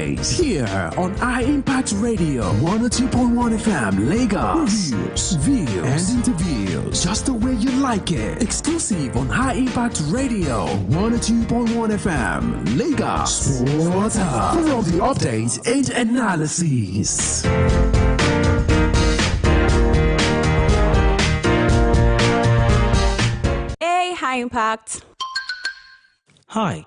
updates here on iMpact Radio 102.1 FM Lagos. Reviews, views, and interviews just the way you like it. Exclusive on iMpact Radio 102.1 FM Lagos. Sports Hub. For all the updates and analysis. Hey, High Impact. Hi,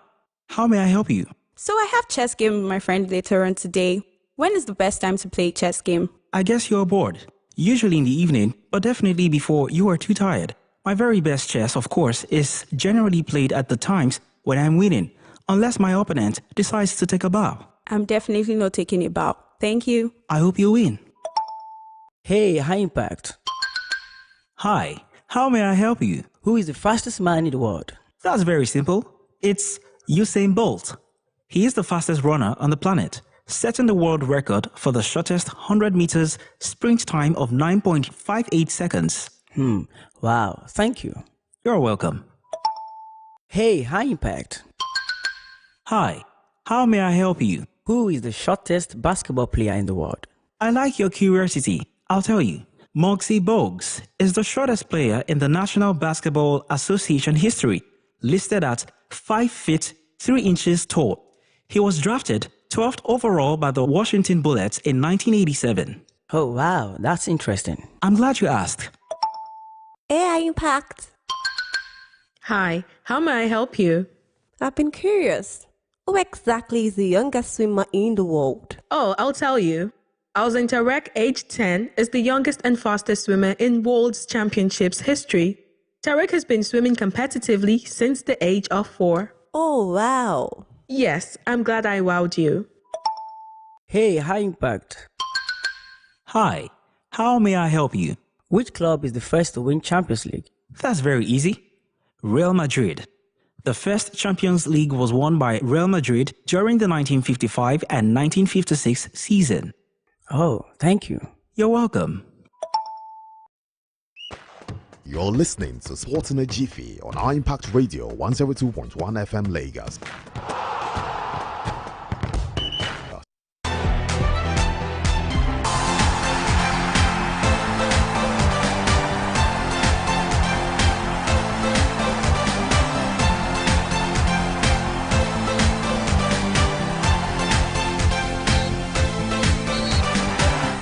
how may I help you? So I have chess game with my friend later on today. When is the best time to play chess game? I guess you're bored. Usually in the evening, but definitely before you are too tired. My very best chess, of course, is generally played at the times when I'm winning, unless my opponent decides to take a bow. I'm definitely not taking a bow. Thank you. I hope you win. Hey, High Impact. Hi, how may I help you? Who is the fastest man in the world? That's very simple. It's Usain Bolt. He is the fastest runner on the planet, setting the world record for the shortest 100 meters sprint time of 9.58 seconds. Wow, thank you. You're welcome. Hey, High Impact. Hi, how may I help you? Who is the shortest basketball player in the world? I like your curiosity. I'll tell you. Muggsy Bogues is the shortest player in the National Basketball Association history, listed at 5 feet 3 inches tall. He was drafted 12th overall by the Washington Bullets in 1987. Oh, wow, that's interesting. I'm glad you asked. Hey, Impact. Hi, how may I help you? I've been curious. Who exactly is the youngest swimmer in the world? Oh, I'll tell you. Alzin Tarek, age 10, is the youngest and fastest swimmer in World Championships history. Tarek has been swimming competitively since the age of 4. Oh, wow. Yes, I'm glad I wowed you. Hey, High Impact. Hi, how may I help you? Which club is the first to win Champions League? That's very easy. Real Madrid. The first Champions League was won by Real Madrid during the 1955 and 1956 season. Oh, thank you. You're welcome. You're listening to Sports in a Jiffy on iMpact Radio 102.1 FM Lagos.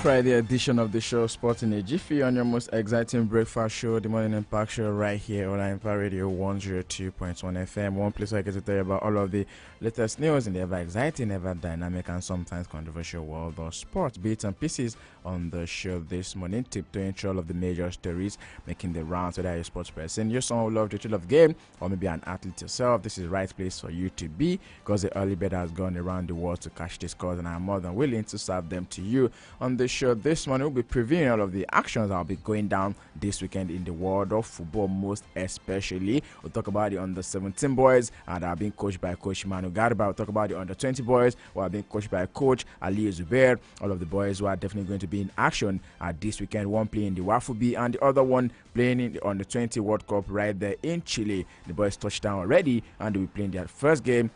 Friday edition of the show Sport in a Jiffy on your most exciting breakfast show, the Morning Impact Show, right here on Impact Radio 102.1 FM. One place where I get to tell you about all of the latest news in the ever exciting, ever dynamic, and sometimes controversial world of sports. Bits and pieces on the show this morning, tiptoeing through all of the major stories making the rounds. Whether you're a sports person, you're someone who loves the thrill of game, or maybe an athlete yourself, this is the right place for you to be, because the early bird has gone around the world to catch the scores, and I'm more than willing to serve them to you on the show this morning. We'll be previewing all of the actions that will be going down this weekend in the world of football, most especially. We'll talk about the under-17 boys that are being coached by Coach Manu Garba. We'll talk about the under-20 boys who are being coached by Coach Ali Zubair. All of the boys who are definitely going to be in action this weekend. One playing the Wafubi and the other one playing in the under-20 World Cup right there in Chile. The boys touched down already and they'll be playing their first game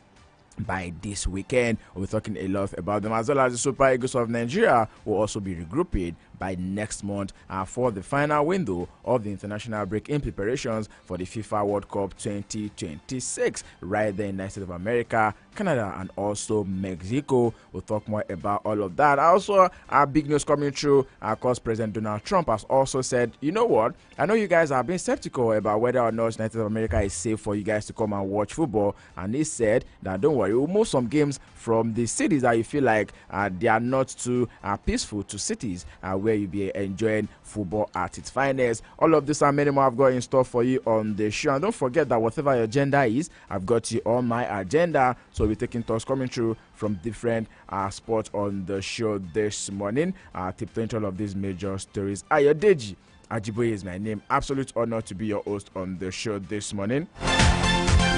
by this weekend. We'll be talking a lot about them, as well as the Super Eagles of Nigeria will also be regrouping by next month for the final window of the international break in preparations for the FIFA World Cup 2026 right there in the United States of America, Canada, and also Mexico. We'll talk more about all of that. Also, our big news coming through, of course, President Donald Trump has also said, you know what, I know you guys have been skeptical about whether or not United States of America is safe for you guys to come and watch football, and he said that don't worry, we'll move some games from the cities that you feel like they are not too peaceful to cities where you'll be enjoying football at its finest. All of this and many more I've got in store for you on the show. And don't forget that whatever your agenda is, I've got you on my agenda. So we're taking talks coming through from different sports on the show this morning. Tiptoeing all of these major stories. Ayodeji Ajiboye is my name. Absolute honor to be your host on the show this morning.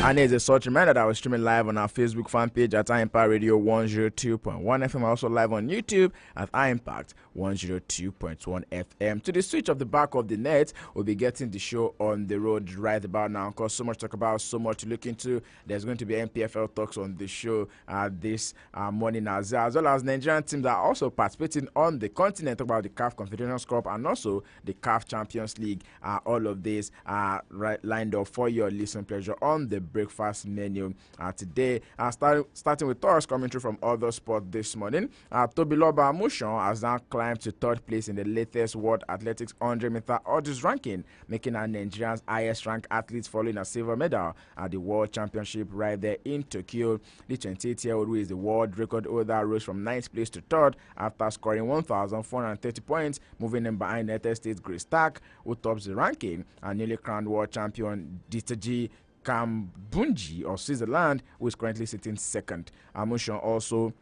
And it's a short reminder that we're streaming live on our Facebook fan page at iImpact Radio 102.1 FM. Also live on YouTube at iImpact 102.1 FM. To the switch of the back of the net, we'll be getting the show on the road right about now because so much to talk about, so much to look into. There's going to be MPFL talks on the show this morning as well as Nigerian teams that are also participating on the continent, about the CAF Confederation Cup and also the CAF Champions League. All of this right lined up for your listening pleasure on the breakfast menu today. Starting with us coming through from other sports this morning. Tobiloba Amushon has now climbed to third place in the latest World Athletics 100-meter hurdles ranking, making her Nigeria's highest ranked athlete, following a silver medal at the World Championship right there in Tokyo. The 28-year-old, who is the world record holder, rose from 9th place to 3rd after scoring 1,430 points, moving in behind United States' Grace Stack, who tops the ranking, and newly crowned world champion Ditaji Kambunji of Switzerland, who is currently sitting 2nd. Amushon also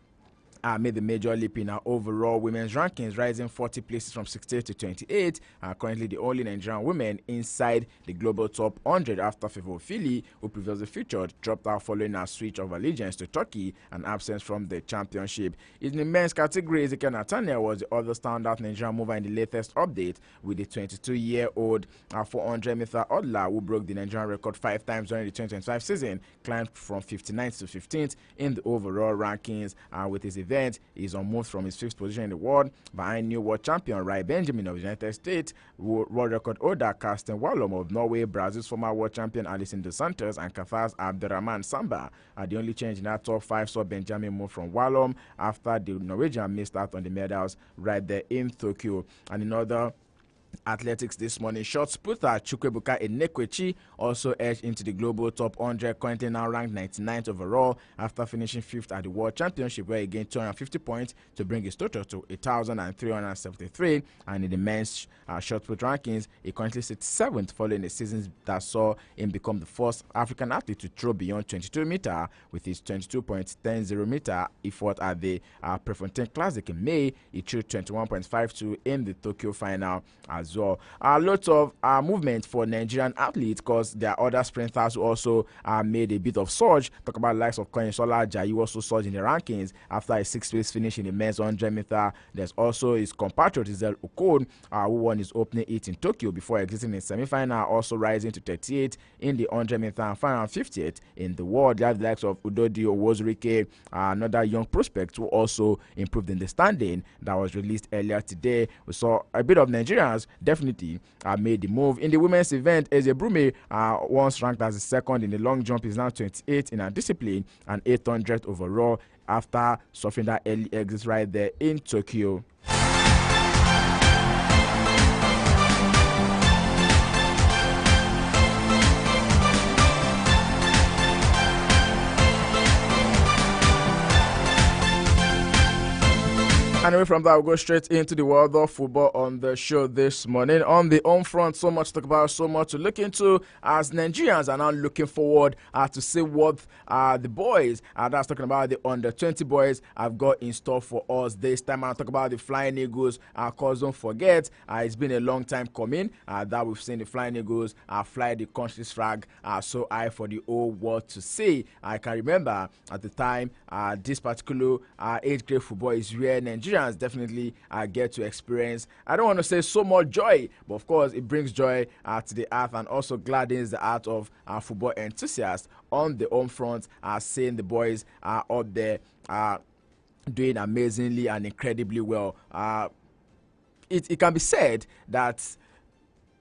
made the major leap in our overall women's rankings, rising 40 places from 68 to 28. Currently the only Nigerian women inside the global top 100 after Favour Fili, who previously featured, dropped out following a switch of allegiance to Turkey and absence from the championship. In the men's category, Ezekiel Nathaniel was the other standout Nigerian mover in the latest update, with the 22-year-old 400-meter hurdler who broke the Nigerian record 5 times during the 2025 season, climbed from 59th to 15th in the overall rankings. With his event, is unmoved from his 5th position in the world, behind new world champion Rai Benjamin of the United States, world record holder Karsten Wallum of Norway, Brazil's former world champion Alison Dos Santos, and Qatar's Abderrahman Samba. The only change in that top 5 saw Benjamin move from Wallum after the Norwegian missed out on the medals right there in Tokyo. And in other athletics this morning, shot putter Chukwebuka Enekwechi also edged into the global top 100, currently now ranked 99th overall after finishing 5th at the World Championship, where he gained 250 points to bring his total to 1,373. And in the men's shot put rankings, he currently sits 7th, following a season that saw him become the first African athlete to throw beyond 22 meter with his 22.10 meter effort at the Prefontaine Classic in May. He threw 21.52 in the Tokyo final as well. Lots of movement for Nigerian athletes, because there are other sprinters who also made a bit of surge. Talk about the likes of Koinsola Ajayi, also surged in the rankings after a 6th place finish in the men's 100 meter. There's also his compatriot Izel Okon, who won his opening heat in Tokyo before exiting in semi-final, also rising to 38th in the 100 meter and final 50th in the world. They have the likes of Udodi Owozurike, another young prospect who also improved in the standing that was released earlier today. We saw a bit of Nigerians definitely made the move. In the women's event, Eze Brume, once ranked as the 2nd in the long jump, is now 28th in her discipline and 800th overall after suffering that early exit right there in Tokyo. And away from that, we'll go straight into the world of football on the show this morning. On the home front, so much to talk about, so much to look into, as Nigerians are now looking forward to see what the boys, that's talking about the under-20 boys, have got in store for us this time. I'll talk about the Flying Eagles, because don't forget, it's been a long time coming that we've seen the Flying Eagles fly the country's flag so high for the whole world to see. I can remember at the time this particular age grade football is where Nigerians definitely get to experience, I don't want to say so much joy, but of course it brings joy to the heart and also gladdens the heart of football enthusiasts on the home front, seeing the boys up there doing amazingly and incredibly well. It can be said that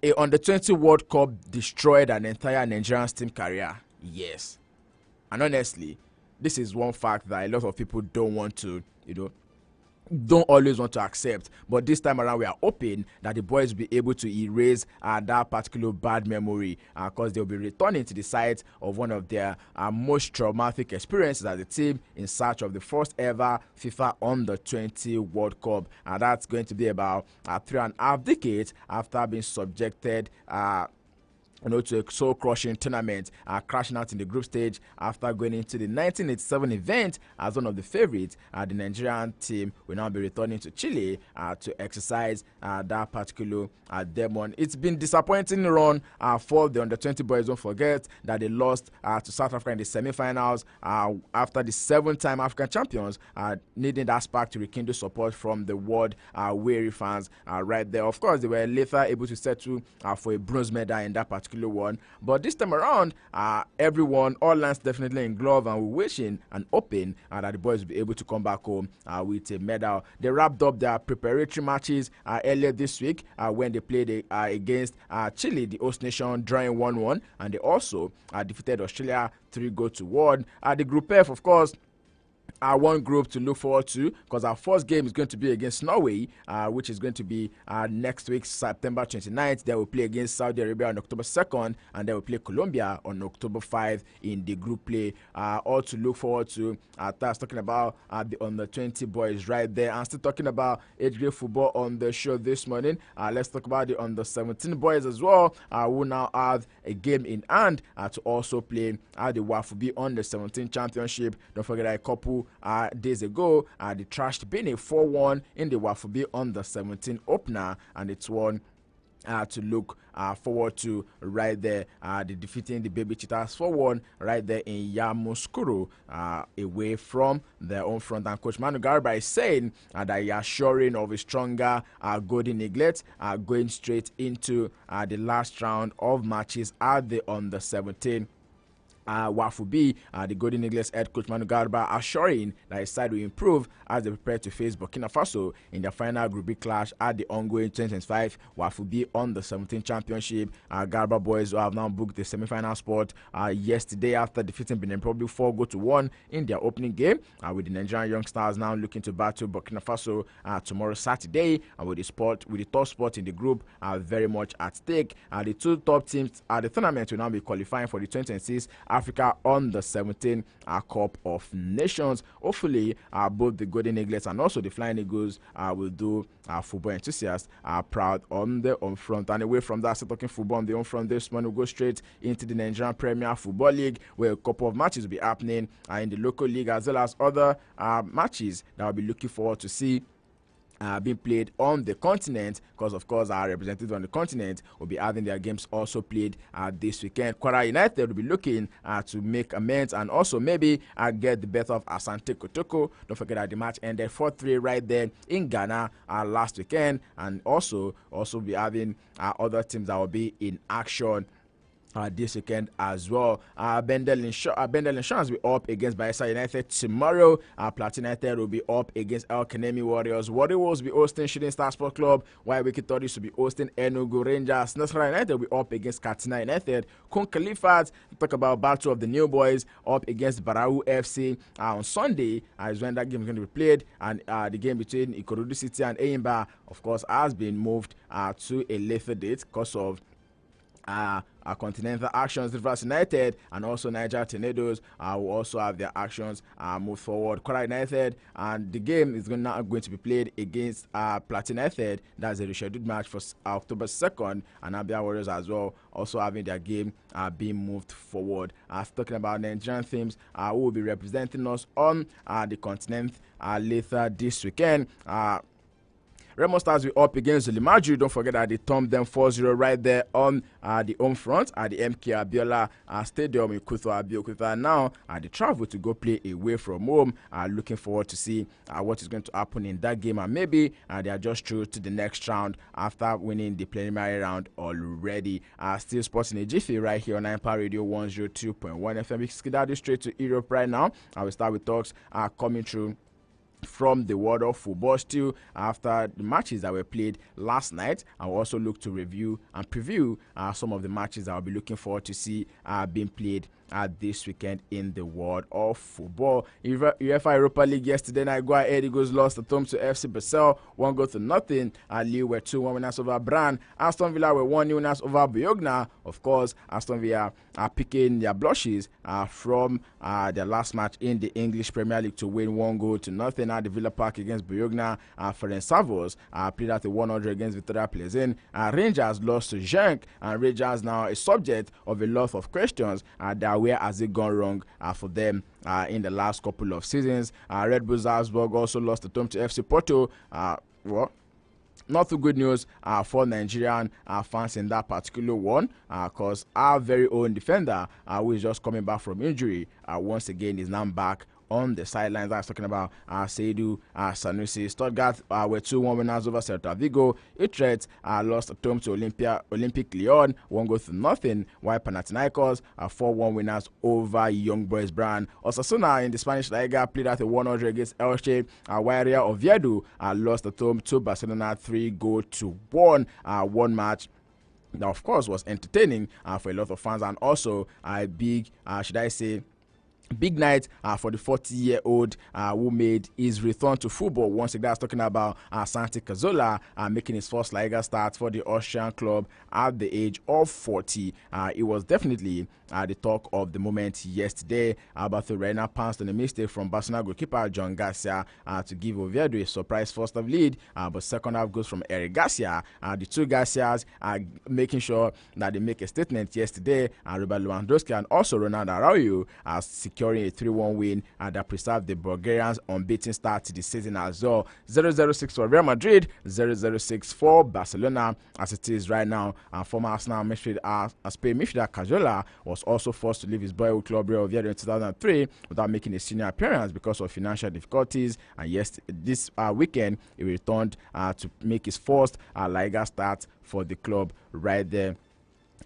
a under-20 World Cup destroyed an entire Nigerian team career. Yes. And honestly, this is one fact that a lot of people don't want to, don't always want to accept. But this time around, we are hoping that the boys will be able to erase that particular bad memory, because they'll be returning to the site of one of their most traumatic experiences as a team in search of the first ever FIFA Under-20 World Cup. And that's going to be about 3.5 decades after being subjected to a soul-crushing tournament, crashing out in the group stage after going into the 1987 event as one of the favorites. The Nigerian team will now be returning to Chile to exercise that particular demon. It's been disappointing run for the under-20 boys. Don't forget that they lost to South Africa in the semi-finals after the 7-time African champions needing that spark to rekindle support from the world weary fans right there. Of course, they were later able to settle for a bronze medal in that particular one, but this time around everyone, all lands definitely in glove, and we're wishing and hoping that the boys will be able to come back home with a medal. They wrapped up their preparatory matches earlier this week when they played against Chile, the host nation, drawing 1-1, and they also defeated Australia 3-1. The Group F, of course, one group to look forward to, because our first game is going to be against Norway, which is going to be next week, September 29th. They will play against Saudi Arabia on October 2nd, and they will play Colombia on October 5 in the group play. All to look forward to. That's talking about the under-20 boys right there. I'm still talking about age grade football on the show this morning. Let's talk about the under-17 boys as well, who now have a game in hand to also play the Wafubi under-17 championship. Don't forget that a couple days ago, they trashed Benin 4-1 in the Wafubi under-17 opener, and it's one to look forward to right there. The defeating the Baby Cheetahs 4-1 right there in Yamoussoukro, away from their own front. And Coach Manu Garba is saying that he is assuring of a stronger Golden Eaglet going straight into the last round of matches at the under-17. Wafubi, the Golden Eagles head coach Manu Garba, assuring that his side will improve as they prepare to face Burkina Faso in their final Group B clash at the ongoing 2025 Wafubi under-17 championship. Garba boys who have now booked the semi-final spot yesterday after defeating Benin Republic 4-1 in their opening game, with the Nigerian young stars now looking to battle Burkina Faso tomorrow Saturday, with the top spot in the group very much at stake. The two top teams at the tournament will now be qualifying for the 2026 Africa under-17 Cup of Nations. Hopefully, both the Golden Eaglets and also the Flying Eagles will do football enthusiasts proud on the home front. And away from that, talking football on the home front this morning, we'll go straight into the Nigerian Premier Football League, where a couple of matches will be happening in the local league, as well as other matches that I'll be looking forward to see being played on the continent, because of course our representatives on the continent will be having their games also played this weekend. Kwara United will be looking to make amends and also maybe get the better of Asante Kotoko. Don't forget that the match ended 4-3 right there in Ghana last weekend, and also be having other teams that will be in action this weekend as well. Bendel Insurance will be up against Bayelsa United tomorrow. Plateau United will be up against El Kanemi Warriors. Warriors will be hosting Shooting Star Sport Club, while Wiki Tories will be hosting Enugu Rangers. Nasarawa United will be up against Katsina United. Kun Khalifat, talk about Battle of the New Boys, up against Barau FC on Sunday is when that game is going to be played, and the game between Ikorodu City and Eyimba, of course, has been moved to a later date because of Continental Actions. Rivers United and also Niger Tornadoes will also have their actions moved forward. Kwara United, and the game is now going to be played against Plateau United. That's a rescheduled match for October 2nd, and Abia Warriors as well also having their game being moved forward. Talking about Nigerian teams who will be representing us on the continent later this weekend. Remo Stars will up against Limaju. Don't forget that they thumped them 4-0 right there on the home front at the MK Abiola Stadium in Kuto Abeokuta. Now they travel to go play away from home. Looking forward to see what is going to happen in that game, and maybe they are just through to the next round after winning the preliminary round already. Still sports in a Jiffy right here on Empire Radio 102.1 FM. We skid straight to Europe right now. I will start with talks coming through from the world of football. Still after the matches that were played last night, I will also look to review and preview some of the matches that I'll be looking forward to see being played this weekend in the world of football. UEFA Europa League yesterday night, Go Ahead Eagles lost at home to FC Basel, 1-0. Lille were 2-1 winners over Brann. Aston Villa were 1-0 winners over Bologna. Of course, Aston Villa are picking their blushes from their last match in the English Premier League to win 1-0 at the Villa Park against Bologna. Ferencváros played at the 100 against Victoria Plzen. Rangers lost to Genk, and Rangers now is subject of a lot of questions that where has it gone wrong for them in the last couple of seasons. Red Bull Salzburg also lost at home to FC Porto. Not too good news for Nigerian fans in that particular one, because our very own defender, who is just coming back from injury, once again is now back on the sidelines. I was talking about Seydou Sanusi. Stuttgart were 2-1 winners over Celta Vigo. Utrecht lost at home to Olympic Lyon, 1-0, while Panathinaikos 4-1 winners over Young Boys Bern. Osasuna in the Spanish La Liga played at a 100 against Elche, while Real Oviedo lost at home to Barcelona 3-1. One match that, of course, was entertaining for a lot of fans, and also a big, big night for the 40-year-old who made his return to football. Once again, I was talking about Santi Cazorla making his first La Liga start for the Austrian club at the age of 40. It was definitely the talk of the moment yesterday. Barcelona pounced on a mistake from Barcelona goalkeeper John Garcia to give Oviedo a surprise first half lead, but second half goes from Eric Garcia. The two Garcias are making sure that they make a statement yesterday. Robert Lewandowski and also Ronald Araujo are securing a 3-1 win that preserved the Bulgarians' unbeaten start to the season as well. 0-0-6 for Real Madrid, 0-0-6 for Barcelona as it is right now. Former Arsenal Spain midfielder Cazorla was also forced to leave his boyhood club Real Oviedo in 2003 without making a senior appearance because of financial difficulties. And yes, this weekend he returned to make his first La Liga start for the club right there.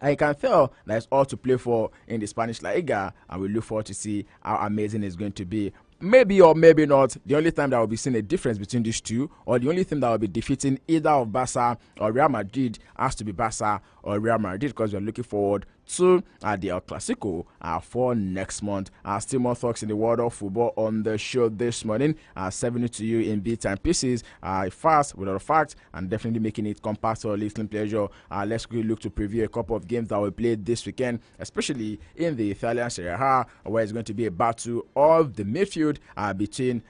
I can tell that it's all to play for in the Spanish La Liga, and we look forward to see how amazing it's going to be. Maybe or maybe not, the only time that will be seeing a difference between these two, or the only thing that will be defeating either of Barca or Real Madrid, has to be Barca or Real Madrid, because we're looking forward to the El Clasico for next month. Still more talks in the world of football on the show this morning. Serving it to you in bits and pieces, fast, with a lot of facts, and definitely making it compact for listening pleasure. Let's quickly look to preview a couple of games that we played this weekend, especially in the Italian Serie A, where it's going to be a battle of the midfield between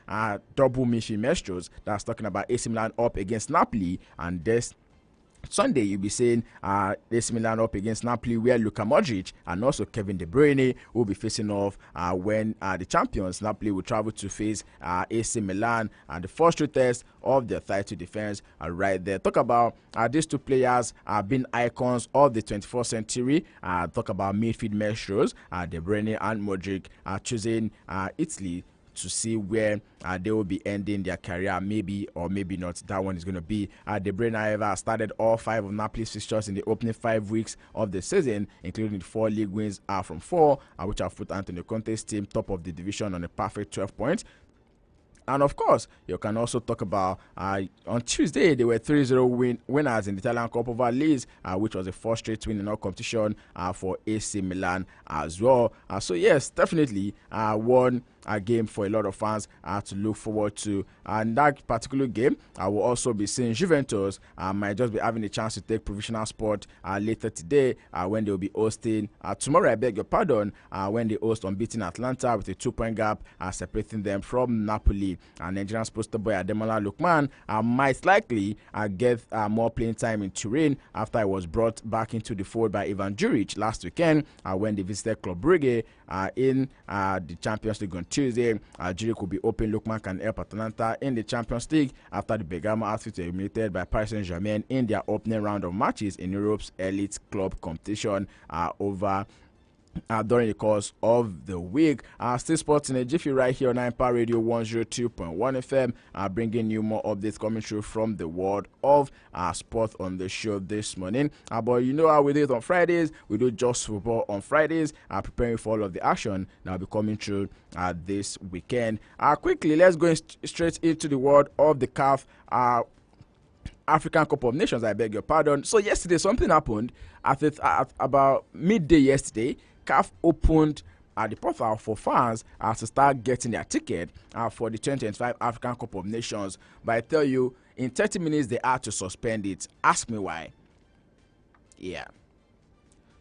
double midfield maestros. That's talking about AC Milan up against Napoli, and this Sunday, you'll be seeing AC Milan up against Napoli, where Luka Modric and also Kevin De Bruyne will be facing off when the champions Napoli will travel to face AC Milan, and the first true test of their title defense right there. Talk about these two players being icons of the 21st century. Talk about midfield maestros, De Bruyne and Modric choosing Italy to see where they will be ending their career, maybe or maybe not. That one is going to be De Bruyne, however, started all 5 of Napoli's fixtures in the opening 5 weeks of the season, including 4 league wins from 4, which have put Antonio Conte's team top of the division on a perfect 12 points. And of course, you can also talk about on Tuesday, they were 3-0 winners in the Italian Cup over Leeds, which was a 4th straight win in all competition for AC Milan as well. So yes, definitely one game for a lot of fans to look forward to. And that particular game, I will also be seeing Juventus might just be having a chance to take provisional spot later today when they will be hosting tomorrow. I beg your pardon, when they host unbeaten Atlanta with a 2-point gap separating them from Napoli. And Nigerian poster boy Ademola Lookman might likely get more playing time in Turin after he was brought back into the fold by Ivan Juric last weekend when they visited Club Brugge in the Champions League on Tuesday. Juric will be open. Lookman can help Atalanta in the Champions League after the Bergamo outfit were eliminated by Paris Saint-Germain in their opening round of matches in Europe's elite club competition during the course of the week. Still sports in a Jiffy right here on Empire Radio 102.1 FM, bringing you more updates coming through from the world of sport on the show this morning. But you know how we do it on Fridays. We do just football on Fridays, preparing for all of the action that will be coming through this weekend. Quickly, let's go straight into the world of the CAF African Cup of Nations, I beg your pardon. So yesterday, something happened at about midday yesterday. CAF opened at the portal for fans to start getting their ticket for the 2025 African Cup of Nations. But I tell you, in 30 minutes they had to suspend it. Ask me why. Yeah.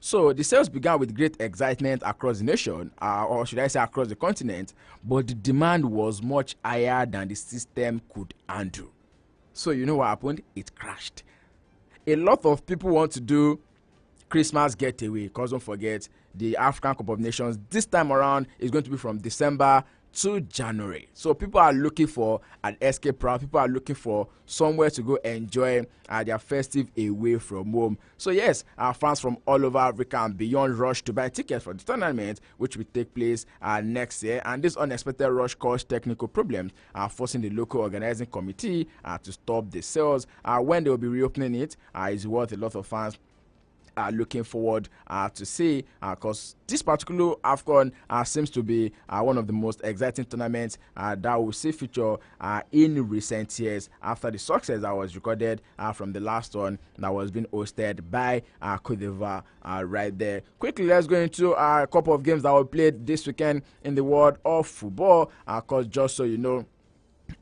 So the sales began with great excitement across the nation, or should I say across the continent, but the demand was much higher than the system could handle. So you know what happened? It crashed. A lot of people want to do Christmas getaway, because don't forget, the African Cup of Nations this time around is going to be from December to January. So people are looking for an escape route. People are looking for somewhere to go enjoy their festive away from home. So yes, our fans from all over Africa and beyond rush to buy tickets for the tournament, which will take place next year. And this unexpected rush caused technical problems, forcing the local organizing committee to stop the sales. When they will be reopening it, is what a lot of fans are looking forward to see, because this particular AFCON seems to be one of the most exciting tournaments that will see feature in recent years, after the success that was recorded from the last one that was being hosted by Cote d'Ivoire right there. Quickly, let's go into a couple of games that were played this weekend in the world of football, because just so you know,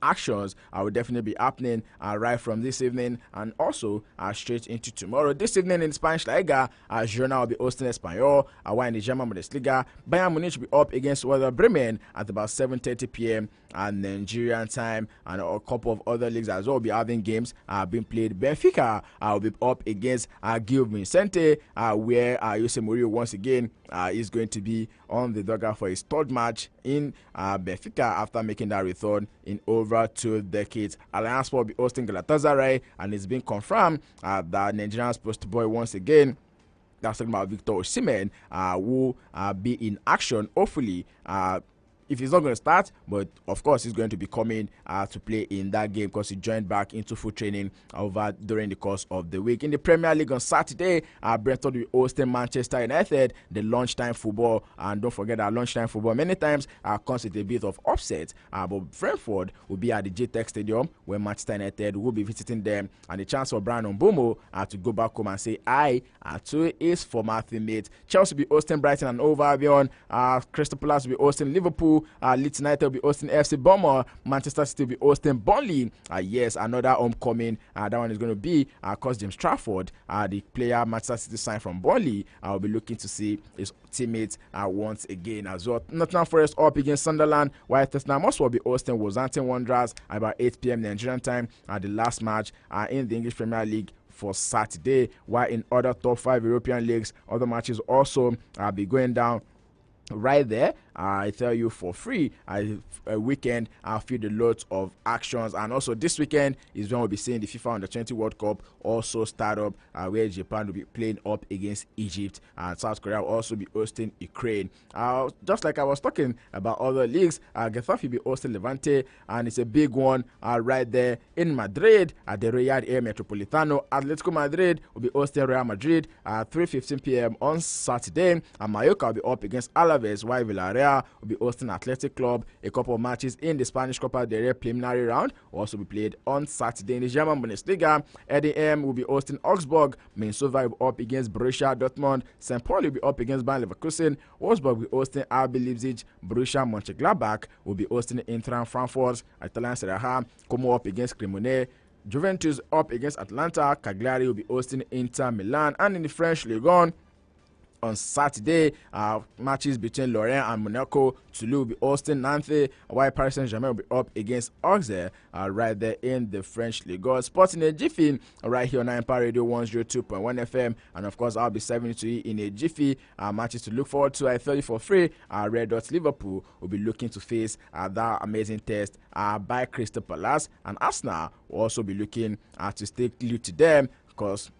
actions will definitely be happening right from this evening and also straight into tomorrow. This evening in Spanish Liga, Girona will be hosting Espanyol, while in the German Bundesliga, Bayern Munich will be up against Werder Bremen at about 7:30 p.m. Nigerian time, and a couple of other leagues as well will be having games being played. Benfica will be up against Gil Vicente, where Jose Mourinho once again is going to be on the dugout for his third match in Benfica after making that return in over 2 decades. Alliance will be hosting Galatasaray, and it's been confirmed that Nigerian's post boy once again, that's talking about Victor Osimhen, will be in action, hopefully. If he's not going to start, but of course he's going to be coming to play in that game, because he joined back into full training over during the course of the week. In the Premier League on Saturday, Brentford will be hosting Manchester United, the lunchtime football. And don't forget that lunchtime football many times comes with a bit of upset, but Brentford will be at the JTEX Stadium, where Manchester United will be visiting them, and the chance for Brian Mbeumo to go back home and say hi to his former teammate. Chelsea will be hosting Brighton and Hove Albion, Crystal Palace will be hosting Liverpool, Leeds United will be hosting FC Bournemouth, Manchester City will be hosting Burnley. Yes, another homecoming. That one is going to be because James Trafford, the player Manchester City signed from Burnley, will be looking to see his teammates once again as well. Nottingham Forest up against Sunderland, while Tottenham Hotspur will be hosting Wolverhampton Wanderers at about 8 p.m. Nigerian time. The last match in the English Premier League for Saturday, while in other top 5 European leagues, other matches also be going down right there. I tell you for free, a weekend filled with loads of actions. And also this weekend is when we'll be seeing the FIFA Under-20 World Cup also start up, where Japan will be playing up against Egypt, and South Korea will also be hosting Ukraine. Just like I was talking about other leagues, Getafe will be hosting Levante, and it's a big one right there in Madrid at the Riyadh Air Metropolitano. Atletico Madrid will be hosting Real Madrid at 3:15 p.m. on Saturday, and Mallorca will be up against Alaves, while Villarreal will be hosting Athletic Club. A couple of matches in the Spanish Copa del Rey preliminary round will also be played on Saturday. In the German Bundesliga, EDM will be hosting Augsburg, Minnesota will be up against Borussia Dortmund, St. Pauli will be up against Bayer Leverkusen, Wolfsburg will be hosting RB Leipzig, Borussia Mönchengladbach will be hosting Eintracht Frankfurt, Italian Serie A, Como up against Cremonese, Juventus up against Atlanta, Cagliari will be hosting Inter Milan. And in the French Ligue 1, on Saturday, matches between Lorient and Monaco. Toulouse will be hosting Nantes, while Paris Saint-Germain will be up against Auxerre right there in the French Ligue 1. Sports in a Jiffy right here on Empire Radio 102.1 FM, and of course I'll be serving it to you in a Jiffy. Matches to look forward to. I tell you for free, Red Dot Liverpool will be looking to face that amazing test by Crystal Palace, and Arsenal will also be looking to stay glued to them, because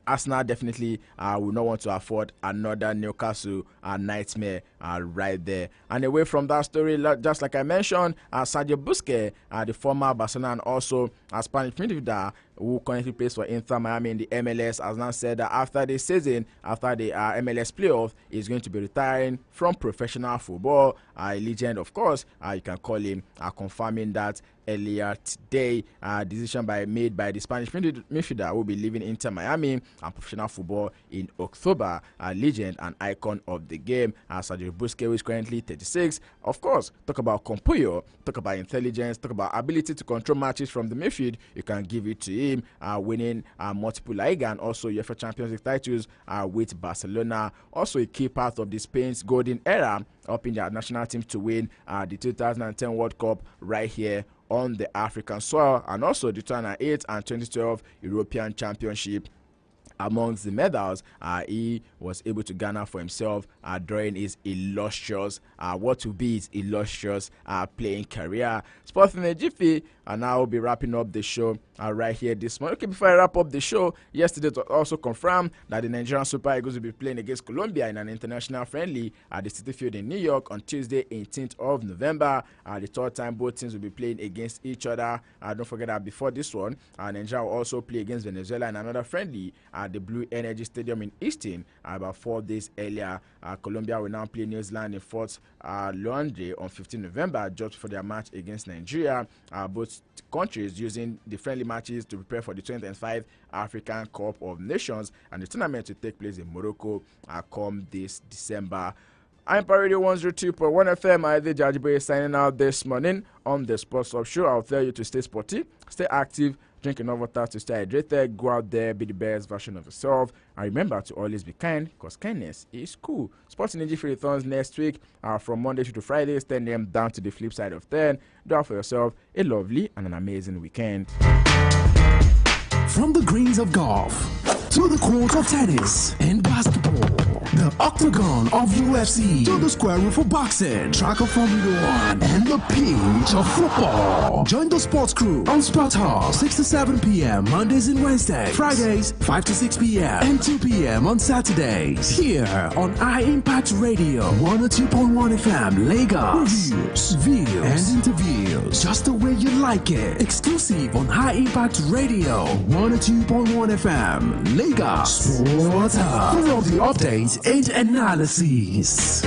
Arsenal definitely will not want to afford another Newcastle nightmare right there. And away from that story, just like I mentioned, Sergio Busquets, the former Barcelona and also Spanish midfielder, who currently plays for Inter Miami in the MLS, has now said that after the season, after the MLS playoff, he's going to be retiring from professional football. A legend, of course, you can call him, confirming that earlier today. Decision made by the Spanish midfielder who will be leaving Inter Miami and professional football in October. A legend and icon of the game, Sergio Busquets, who is currently 36. Of course, talk about composure, talk about intelligence, talk about ability to control matches from the midfield. You can give it to him, winning multiple La Liga and also UEFA Champions League titles with Barcelona. Also a key part of the Spain's golden era, helping their national team to win the 2010 World Cup right here on the African soil, and also the 2008 and 2012 European Championship. Amongst the medals, he was able to garner for himself during his illustrious, what will be his illustrious playing career. Sports in a Jiffy, and I will be wrapping up the show right here this morning. Okay, before I wrap up the show, yesterday it was also confirmed that the Nigerian Super Eagles will be playing against Colombia in an international friendly at the City Field in New York on Tuesday, 18th of November. The third time both teams will be playing against each other. Don't forget that before this one, Nigeria will also play against Venezuela in another friendly at the Blue Energy Stadium in Houston about 4 days earlier. Colombia will now play New Zealand in Fort Lauderdale on 15 November just for their match against Nigeria. Both countries using the friendly matches to prepare for the 2025 African Cup of Nations, and the tournament will take place in Morocco come this December. I'm Radio 102.1 FM. I did Jajiboye signing out this morning on the Sports Up Show. I'll tell you to stay sporty, stay active, drink enough water to stay hydrated, go out there, be the best version of yourself, and remember to always be kind, because kindness is cool. Sports Energy Free returns next week from Monday to Fridays, 10 a.m. down to the flip side of 10. Do out for yourself a lovely and an amazing weekend. From the greens of golf to the court of tennis and basketball, the octagon of UFC to the square room for boxing, track of Formula One, and the pitch of football. Join the sports crew on Sport Hall 6 to 7 p.m. Mondays and Wednesdays, Fridays 5 to 6 p.m. and 2 p.m. on Saturdays. Here on iImpact Radio 102.1 FM, Lagos. Reviews, videos, and interviews just the way you like it. Exclusive on High Impact Radio 102.1 FM, Lagos. Sport Hub. For all the updates and analysis.